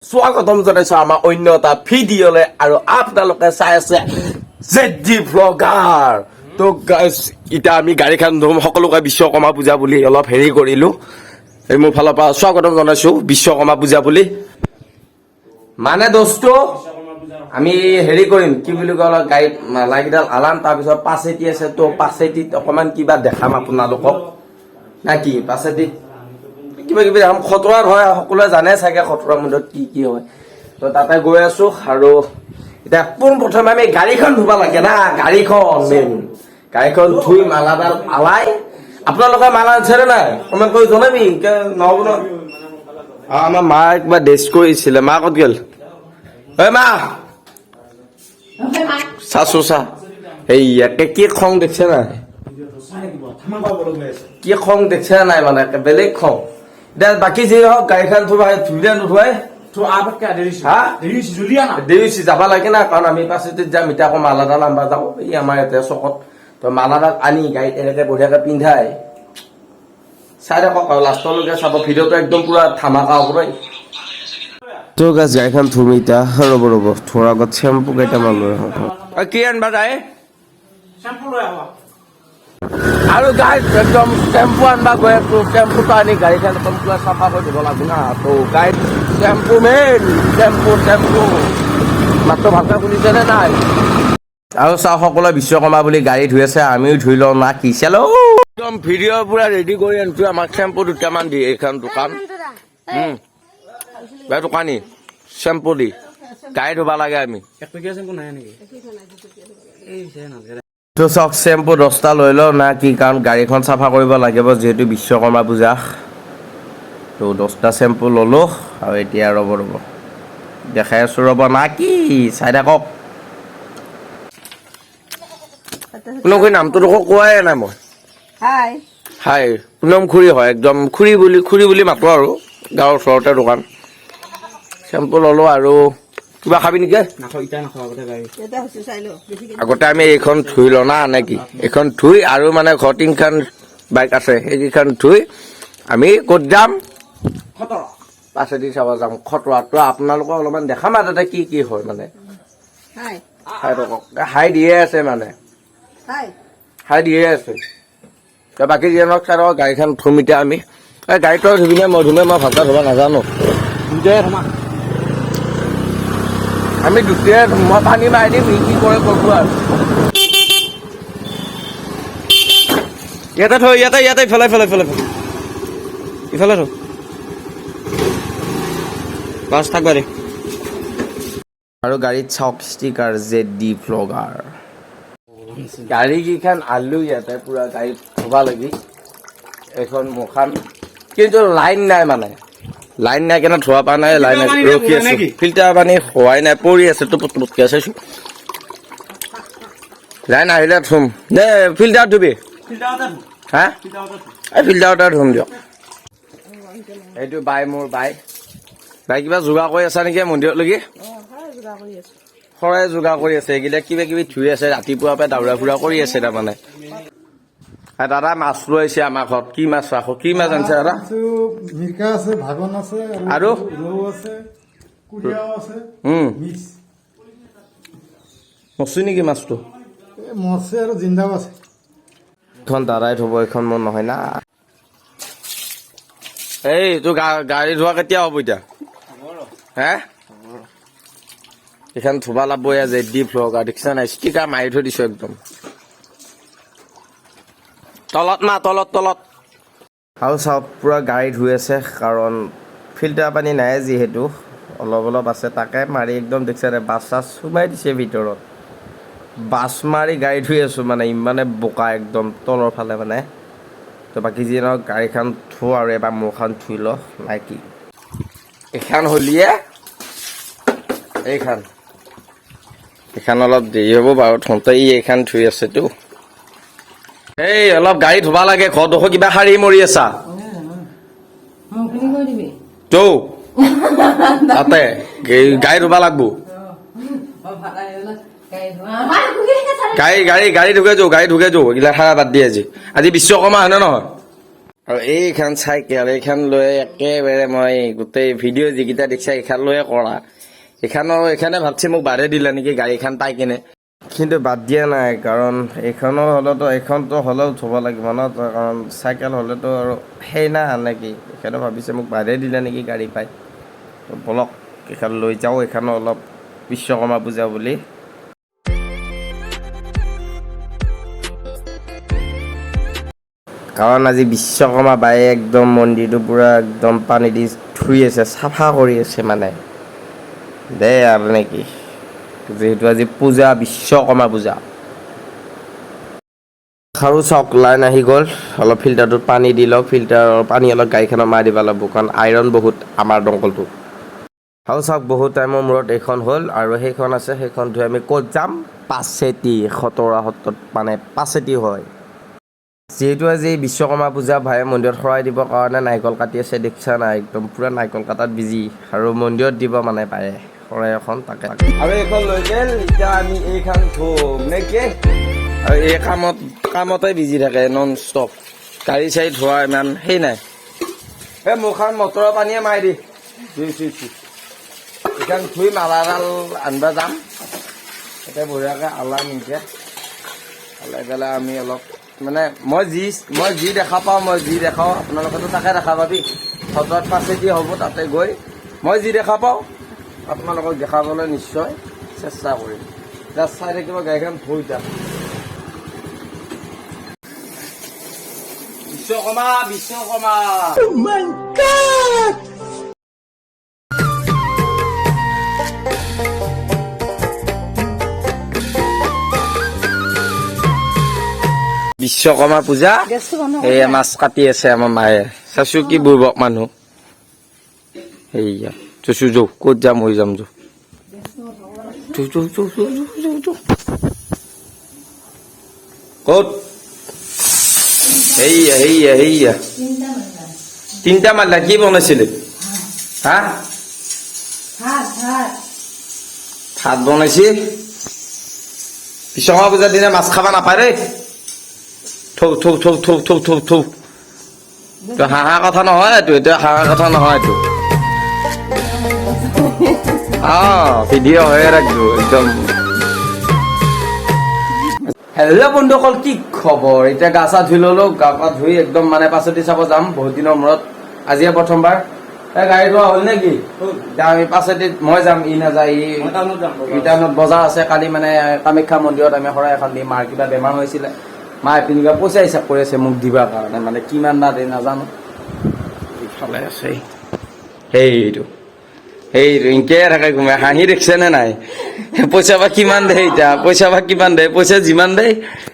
স্বাগতম জনাইছো আমাৰ অন্য এটা ভিডিঅ'লে আৰু আপোনালোকে চাই আছে জেডি ভ্লগাৰ। তো গাইজ এতিয়া আমি গাড়ীখন ধুম সকলোকে বিশ্বকৰ্মা পূজা বুলি অলপ হেৰি কৰিলো। এই মোৰ ফালৰ পৰা স্বাগতম জনাইছো বিশ্বকৰ্মা পূজা বুলি। মানে দোস্ত আমি হেৰি কৰিম কি বুলি কয় গাড়ীত মালাকেইডাল আলাম, তাৰপিছত পাছেটি আছে তো পাছেটিত অকণমান কিবা দেখাম আপোনালোকক না কি পাছেটিত কিবা কিবি খতৰাত হয়, সকলোৱে জানে চাগে খতৰা মন্দিৰত কি কি হয়। তো তাতে গৈ আছো আৰু এতিয়া পোন প্ৰথমে আমি গাড়ীখন ধুব লাগে না। গাড়ীখন ধুই মালাডাল আলাই। আপোনালোকে মালা আছেনে নাই কমেণ্ট কৰি জনাবি নহ'ব ন। আমাৰ মায়ে কিবা ডেষ্ট কৰিছিলে, মা ক'ত গ'ল? ঐ মা চাচো চা এই ইয়াকে কি খং দেখছে নাই, কি খং দেখছে নাই, মানে বেলেগ খং। এতিয়া বাকী যি হওক গাড়ীখন ধুলিয়া নুধুৱাই দেৰি যাব লাগে না, কাৰণ আমি পাছেটিত যাম। এতিয়া আকৌ মালাডাল আনবা যাওঁ এই আমাৰ ইয়াতে চকত। তো মালাডাল আনি গাড়ীত এনেকে বঢ়িয়াকে পিন্ধাই চাই থাকক আৰু লাষ্টলৈকে চাব। ভিডিঅ'টো একদম পুৰা ধামাকা হ'ব দেই। তো গাছ গাড়ীখন ধুম এতিয়া। ৰ'ব থোৱাৰ আগত চেম্পু কেইটামান লৈ আহোঁ। কি আনবা যায় আৰু গাড়ীত একদম টেম্পু আনবা গৈ আছো। টেম্পুটো আনি গাড়ীখন একদম পুৰা চাফা কৰি দিব লাগিব না। তো গাড়ীত টেম্পু মেইন, টেম্পু মাত্ৰ ভালকৈ শুনিছেনে নাই? আৰু চাওঁ সকলোৱে বিশ্বকৰ্মা বুলি গাড়ী ধুই আছে, আমিও ধুই লওঁ না কি চালো। একদম ভিডিঅ' পুৰা ৰেডি কৰি আনিছো। আমাক চেম্পু দুটামান দিয়ে এইখন দোকান দোকানী চেম্পু দি গাড়ী ধুবা লাগে আমি। তো চাওক চেম্পু 10টা লৈ লওঁ না কি, কাৰণ গাড়ীখন চাফা কৰিব লাগিব যিহেতু বিশ্বকৰ্মা পূজা। তো 10টা চেম্পু ল'লোঁ আৰু এতিয়া ৰ'ব দেখাই আছোঁ ৰ'ব না কি চাই থাকক। কোনোকৈ নামটো কোৱাই নাই মই। হাই পুনম খুৰী হয়, একদম খুৰী বুলি মাতো আৰু গাঁৱৰ ওচৰতে দোকান। চেম্পু ল'লোঁ আৰু কিবা খাবি নেকি? আগতে আমি এইখন ধুই লওঁ না নে কি? এইখন ধুই আৰু মানে ঘৰ 3খন বাইক আছে, সেইকেইখন ধুই আমি ক'ত যাম? পাছেদি চাব যাম খতৰাত। তো আপোনালোকক অলপমান দেখাম আৰু তাতে কি কি হয় মানে। হাই দিয়ে আছে মানে হাই দিয়ে আছে। তো বাকী যিজনক চাই থাকক গাড়ীখন ধুম এতিয়া আমি। গাড়ীটো ধুবিনে মই ধুমে, মই ভালকৈ ধুব নাজানো। আমি দুটাই মই পানী মাৰি দিম, কি কৰে কৰবো আৰু। ইয়াতে থৈ ইয়াতে ইফালে থ বাছ থাকবা দে। আৰু গাড়ীত চাওক ষ্টিকাৰ জেডি ভ্লগাৰ। গাড়ীকেইখন আনিলোঁ ইয়াতে পুৰা গাড়ীত থবা লাগি। এইখন মোৰখন কিন্তু লাইন নাই মানে, লাইন নাই কেনে ধোৱা পা নাই, লাইন ৰখি আছো। ফিল্টাৰ পানী হোৱাই নাই, পৰি আছে টুপুটকে চাইছো। লাইন আহিলে ধুম দে। ফিল্টাৰ ধুবি হা? এই ফিল্টাৰতে ধুম দিয়ক। এইটো মোৰ বাই কিবা যোগাৰ কৰি আছা নেকি মন্দিৰলৈকে? শৰাই যোগাৰ কৰি আছে। এইকেইটা কিবা কিবি ধুই আছে, ৰাতিপুৱাৰ পৰা দাউৰা ফুৰা কৰি আছে তাৰমানে। দাদা মাছ লৈ আহিছে আমাৰ ঘৰত। কি মাছ ৰাখো? কি মাছ আনিছে দাদা? মিৰ্কা আছে, ভাগন আছে আৰু ৰৌ আছে, কুৰিয়াও আছে। মচি নেকি মাছটো? মছে আৰু জিন্দাও আছে। এইখন দাদাই ধুব, এইখন মোৰ নহয় না। এই তোৰ গাড়ী ধোৱা কেতিয়া হ'ব এতিয়া? হে এইখন ধুবা লাগব। এয়া জেডি ভ্লগাৰ দেখিছা নাই? ষ্টিকাৰ মাৰি থৈ দিছো একদম তলত মা তলত। আৰু চাওক পুৰা গাড়ী ধুই আছে, কাৰণ ফিল্টাৰ পানী নাই যিহেতু অলপ আছে। তাকে মাৰি একদম দেখিছা নাই বাছ চাছ সোমাই দিছে ভিতৰত। বাছ মাৰি গাড়ী ধুই আছো মানে, ইমানে বোকা একদম তলৰ ফালে মানে। তো বাকী যি নহওক গাড়ীখন ধুওঁ আৰু এবাৰ মোৰখন ধুই ল নাই কি। এইখন হ'লিয়ে এইখন অলপ দেৰি হ'ব বাৰু থওঁতে। এইখন ধুই আছেতো। এই অলপ গাড়ী ধুবা লাগে, ঘৰডোখৰ কিবা শাৰী মৰি আছা তো তাতে গাড়ী ধুবা লাগব। গাড়ী ঢুকে যাওঁ, এইগিলা খাৰা বাদ দিয়ে। আজি বিশ্বকৰ্মা হয়নে নহয়? আৰু এইখন চাইকেল এইখন লৈ একেবাৰে মই গোটেই ভিডিঅ' যিকেইটা দেখিছা এইখন লৈয়ে কৰা। এইখানে ভাবছি মোক বাদে দিলে নেকি গাড়ীখন পাই কিনে, কিন্তু বাদ দিয়া নাই, কাৰণ এইখনতো হ'লেও থ'ব লাগিব ন, কাৰণ চাইকেল হ'লেতো আৰু সেই না নে কি, সেইকাৰণে ভাবিছে মোক বাদে দিলে নেকি গাড়ী পাই। বলক এইখন লৈ যাওঁ, এইখনো অলপ বিশ্বকৰ্মা পূজা বুলি। কাৰণ আজি বিশ্বকৰ্মা বায়ে একদম মন্দিৰটো পূৰা একদম পানী দি ধুই আছে, চাফা কৰি আছে মানে দে আৰু নেকি, যিহেতু আজি পূজা, বিশ্বকৰ্মা পূজা। আৰু চাওক লাইন আহি গ'ল, অলপ ফিল্টাৰটোত পানী দি লওক, ফিল্টাৰৰ পানী অলপ গাড়ীখনত মাৰি দিব লাগিব, কাৰণ আইৰণ বহুত আমাৰ দমকলটো। আৰু চাওক বহুত টাইমৰ মূৰত এইখন হ'ল, আৰু সেইখন আছে, সেইখন ধুই আমি ক'ত যাম, পাছেতি খতৰা সত্ৰত, মানে পাছেতি হয়। যিহেতু আজি বিশ্বকৰ্মা পূজা, ভায়ে মন্দিৰত শৰাই দিবৰ কাৰণে নাৰিকল কাটি আছে, দেখিছা নাই, একদম পূৰা নাৰিকল কাটাত বিজি, আৰু মন্দিৰত দিব মানে পায়ে শৰাই এখন, তাকে আৰু এইখন লৈ গ'ল, এতিয়া আমি এইখন ধুম নে কি, আৰু এই কামতে বিজি থাকে নন ষ্টপ, গাড়ী চাড়ী ধোৱা ইমান সেই নাই। এই মুখখন মটৰৰ পানীয়ে মাৰি দি এইখন ধুই মালাডাল আনিব যাম, এতিয়া বঢ়িয়াকৈ আলাম এনেকৈ আলাই পেলাই আমি অলপ মানে মই যি দেখা পাওঁ, মই যি দেখাওঁ আপোনালোকেতো তাকে দেখা পাবি, সত্ৰত পাছেদি হ'ব, তাতে গৈ মই যি দেখা পাওঁ আপোনালোকক দেখাবলৈ নিশ্চয় চেষ্টা কৰিম। জাষ্ট চাই থাকিব গাড়ীখন ধুই যাম। বিশ্বকৰ্মা বিশ্বকৰ্মা পূজা, এয়া মাছ কাটি আছে আমাৰ মায়ে, চাইছো কি বুৰ্বক মানুহ। সেয়া চুচু যৌ, ক'ত যাম হৈ যাম যৌ, ক'ত সেয়া তিনিটা মাল্লা কি বনাইছিলে? হা ভাত বনাইছে। বিশ্বকৰ্মা পূজাৰ দিনা মাছ খাব নাপায় দেই। থৌ হাঁহা কথা নহয় এইটো, এতিয়া হাঁহা কথা নহয় এইটো। ভিডিঅ' হৈয়ে ৰাখবো একদম। হেল্ল' বন্ধুসকল, কি খবৰ? এতিয়া গা চা ধুই ললো, গা পা ধুই একদম মানে পাছেতি চাব যাম বহুত দিনৰ মূৰত, আজিয়ে প্ৰথমবাৰ। গাড়ী ধোৱা হ'ল নেকি? আমি পাছেতিত মই যাম, ই নাযায়, টাউনত বজাৰ আছে কালি, মানে কামাখ্যা মন্দিৰত আমি শৰাই এখন দিম। মাৰ কিবা বেমাৰ হৈছিলে, মায়ে পিন্ধিবা পইচা হিচাপ কৰি আছে মোক দিবৰ কাৰণে, মানে কিমান না দিয়ে নাজানো। ইফালে আছে সেইটো ইনকে থাকে ঘুমাই, হাঁহি দেখিছেনে নাই? পইচা বা কিমান দে, এতিয়া পইচা যিমান দে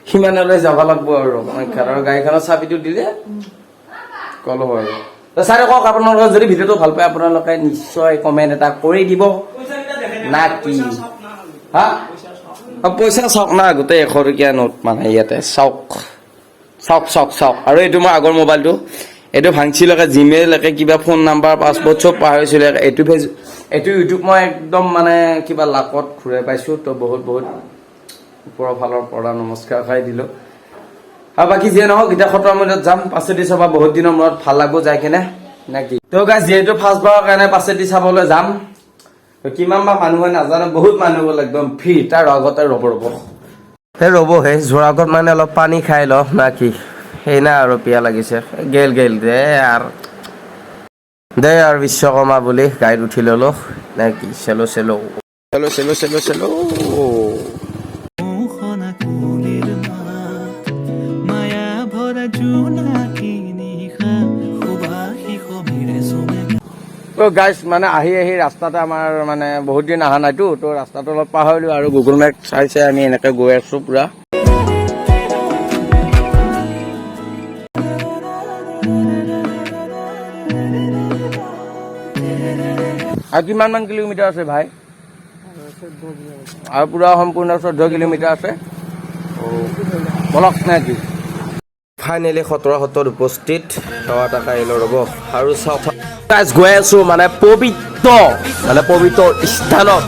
সিমানলৈ যাব লাগব আৰু ঘৰৰ গাড়ীখনৰ চাবিটো দিলে কলো আৰু। চাই কওক, আপোনালোকে যদি ভিডিঅ'টো ভাল পায় আপোনালোকে নিশ্চয় কমেণ্ট এটা কৰি দিব না কি? হা পইচা চাওক না, গোটেই 100 টকীয়া নোট মানে ইয়াতে চাওক। আৰু এইটো মই আগৰ মোবাইলটো, এইটো ভাঙছিলকে, জিমেইল একে কিবা ফোন নাম্বাৰ পাছপৰ্ট চব পাহৰিছিলে। এইটো ইউটিউব মই একদম মানে কিবা লাকত ঘূৰাই পাইছোঁ, তো বহুত ওপৰৰ ফালৰ পৰা নমস্কাৰ খাই দিলোঁ। আৰু বাকী যিয়ে নহওক, এতিয়া সত্ৰৰ মন্দিৰত যাম, পাছেদি চাবা বহুত দিনৰ মূৰত ভাল লাগব যাই কিনে নেকি। তো গাইজ যিহেতু ফাৰ্ষ্টবাৰৰ কাৰণে পাছেদি চাবলৈ যাম, কিমান বা মানুহ হয় নাজানো, বহুত মানুহ গ'ল, একদম ভিৰ। তাৰ আগতে ৰ'ব সেই যোৱাৰ আগত মানে অলপ পানী খাই ল না কি, সেই না আৰু পিয়া লাগিছে। গেল দে আৰু বিশ্বকৰ্মা বুলি গাড়ীত উঠি ললো নে কি, চেলো তো গাইজ মানে আহি ৰাস্তাতে আমাৰ মানে বহুত দিন অহা নাইতো, তো ৰাস্তাটো অলপ পাহৰিলো, আৰু গুগল মেপ চাই আমি এনেকে গৈ আছো পুৰা। আৰু কিমান কিলোমিটাৰ আছে ভাই? আৰু পুৰা সম্পূৰ্ণ 14 কিলোমিটাৰ আছে। বলক নে কি? ফাইনেলি খতৰা সত্ৰত উপস্থিত, সেৱা এটা আহিলো ৰ'ব। আৰু চাওক গৈ আছো মানে পবিত্ৰ স্থানত,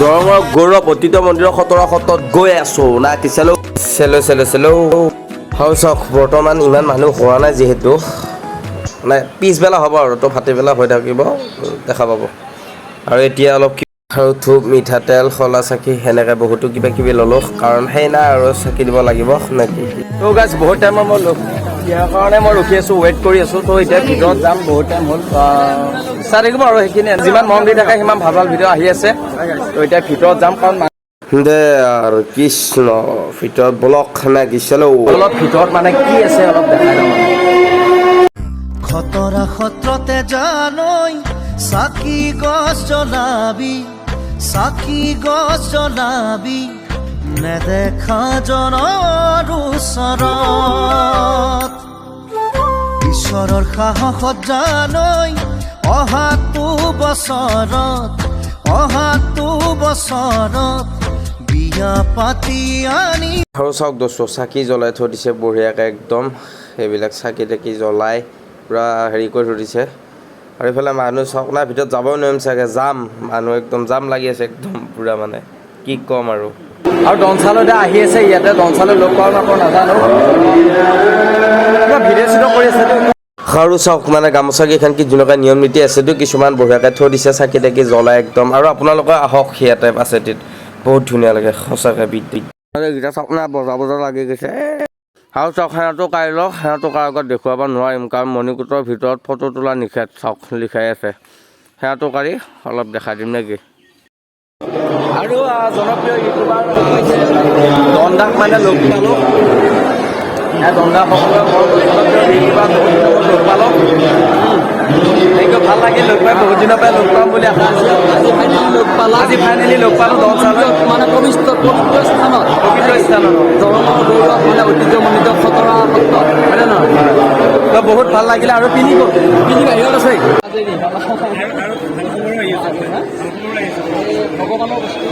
দৰঙৰ গৌৰৱ অতীত মন্দিৰৰ খতৰা সত্ৰত গৈ আছো না কি। চেলো। আৰু চাওক বৰ্তমান ইমান মানুহ হোৱা নাই, যিহেতু মানে পিছবেলা হ'ব আৰু তো ভাটিবেলা হৈ থাকিব দেখা পাব আৰু এতিয়া অলপ আৰু ধূপ মিঠাতেল খলা চাকি সেনেকৈ বহুতো কিবা কিবি ল'লোঁ কাৰণ সেই নাই আৰু চাকি দিব লাগিব নেকি তো গাইজ বহুত টাইমৰ মই ইয়াৰ কাৰণে মই ৰখি আছোঁ ৱেইট কৰি আছোঁ তো এতিয়া ভিতৰত যাম বহুত টাইম হ'ল চাই থাকিব আৰু সেইখিনি যিমান মন দি থাকে সিমান ভাল ভাল ভিডিঅ' আহি আছে তো এতিয়া ভিতৰত যাম কাৰণ দে আৰু কৃষ্ণ ভিতৰত ব্লক খানা কৃষ্ণ অলপ ভিতৰত মানে কি আছে অলপ দেখাই দিওঁ খতৰা সত্ৰতে জানৈ চাকি গছ জ্বলাবি নেদেখা জনৰ ওচৰত ঈশ্বৰৰ সাহসত জানৈ অহাটো বছৰত বিয়া পাতি আনি আৰু চাওক দোস্ত চাকি জ্বলাই থৈ দিছে বঢ়িয়াকৈ একদম সেইবিলাক চাকি তাকি জ্বলাই পূৰা হেৰি কৰি থৈ দিছে আৰু এইফালে মানুহ চাওক না ভিতৰত যাবই নোৱাৰিম চাগে যাম মানুহ একদম জাম লাগি আছে একদম পূৰা মানে কি ক'ম আৰু দঞ্চালৈ এতিয়া আহি আছে ইয়াতে দঞ্চালৈ লগ পাওঁ নাপাওঁ নাজানো ভিডিঅ' চিডিঅ' কৰি আছে আৰু চাওক মানে গামোচা কেইখন কি ধুনীয়াকৈ নিয়ম নীতি আছেতো কিছুমান বঢ়িয়াকৈ থৈ দিছে চাকি তাকি জ্বলাই একদম আৰু আপোনালোকে আহক সেয়া টাইপ আছে বহুত ধুনীয়া লাগে সঁচাকৈ বিদ্যুৎ এইকেইটা চাওক না বজা লাগি গৈছে আৰু চাওক সেনাটো কাঢ়ি লওক সেনাটো কাৰ আগত দেখুৱাব নোৱাৰিম কাৰণ মণিকূটৰ ভিতৰত ফটো তোলা নিষেধ চাওক লিখাই আছে সেনাটো কাঢ়ি অলপ দেখাই দিম নেকি আৰু জনপ্ৰিয় ইউটিউবাৰ দণ্ডাক মানে লগ পালোঁ দণ্ডাসকলৰ লগ পালোঁ সেইটো ভাল লাগিল লগ পাই বহুত দিনৰ পৰাই লগ পাম বুলি আশা আছিল আজি ফাইনেলি লগ পালোঁ দঞ্চালৈ মানে পবিত্ৰ স্থানত দৰঙৰ গৌৰৱ মানে ঐতিহ্যমণ্ডিত খতৰা সত্ৰ হয়নে নহয় তো বহুত ভাল লাগিলে আৰু পিন্ধি বাহিৰত আছে ভগৱানৰ বস্তু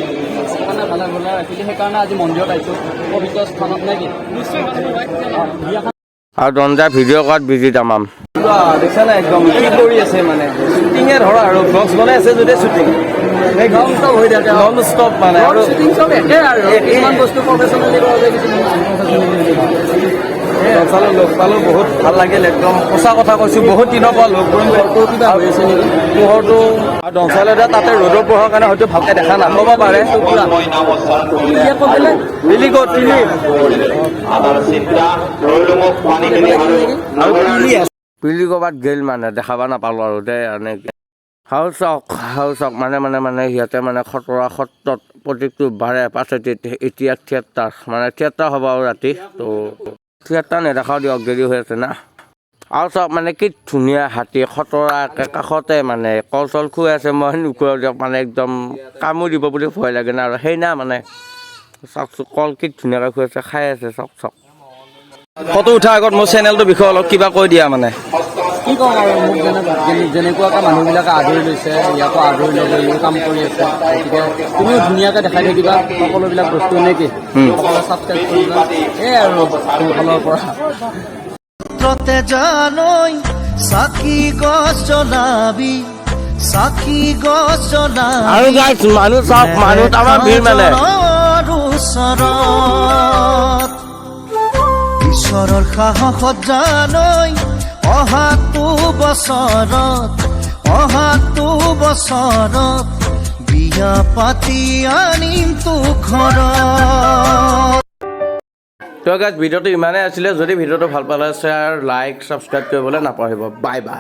মানে ভালে ভালে ৰাখিলে সেইকাৰণে আজি মন্দিৰত আহিছোঁ পবিত্ৰ স্থানত নে কি আৰু দঞ্জা ভিডিঅ' কৰাত বিজি তামাম দেখিছা নাই একদম কি কৰি আছে মানে শ্বুটিঙে ধৰা আৰু ব্লগছ বনাই আছে যদি শ্বুটিং নন ষ্টপ হৈ থাকে নন ষ্টপ মানে আৰু শ্বুটিং চব একে আৰু কিছুমান বস্তু প্ৰফেচনেলি কৰা যায় দঞ্চালৈ লগ পালোঁ বহুত ভাল লাগিল একদম সঁচা কথা কৈছোঁ বহুত দিনৰ পৰা লগ কৰিম কিবা হৈ আছে নেকি পোহৰটো আৰু দঞ্চালৈ তাতে ৰ'দৰ পোহৰৰ কাৰণে হয়তো ভালকৈ দেখা নাপাব পাৰে দিল্লী ক'ত দিল্লী পিলি ক'ৰবাত গ'ল মানে দেখাব নাপালোঁ আৰু দে এনেকৈ হাউ চাওক মানে সিহঁতে মানে খতৰা সত্ৰত প্ৰত্যেকটো বাৰে পাছে এতিয়া থিয়েটাৰ মানে থিয়েটাৰ হ'ব আৰু ৰাতি তো থিয়েটাৰ নেদেখাও দিয়ক দেৰি হৈ আছে না আৰু চাওক মানে কি ধুনীয়া হাতী খতৰা কাষতে মানে কল চল খুৱাই আছে মই নোখোৱাও দিয়ক মানে একদম কামো দিব বুলি ভয় লাগে না আৰু সেই না মানে চাওক কল কি ধুনীয়াকৈ খুৱাইছে খাই আছে চাওক ফটো উঠাৰ আগত মোৰ চেনেলটোৰ বিষয়ে অলপ কিবা কৈ দিয়া মানে কি ক'ম আৰু মোক যেনেকুৱাকৈ মানুহবিলাকে আদৰি লৈছে ইয়াকো আদৰি ল'ব ইও কাম কৰি আছে গতিকে তুমিও ধুনীয়াকৈ দেখাই থাকিবা সকলোবিলাক বস্তু নেকি সকলোৱে ছাবস্ক্ৰাইব কৰিবা এই আৰু ফালৰ পৰা সত্ৰতে জানৈ চাকি গছ জ্বলাবি আৰু গাইছ মানুহ চাওক মানুহ তামাম ভিৰ মানে ঈশ্বৰৰ সাহসত জানৈ অহাটো বছৰত বিয়া পাতি আনিম তোক ঘৰত তো গাইছ ভিডিঅ'টো ইমানেই আছিলে যদি ভিডিঅ'টো ভাল পালে শ্বেয়াৰ লাইক ছাবস্ক্ৰাইব কৰিবলৈ নাপাহৰিব বাই বাই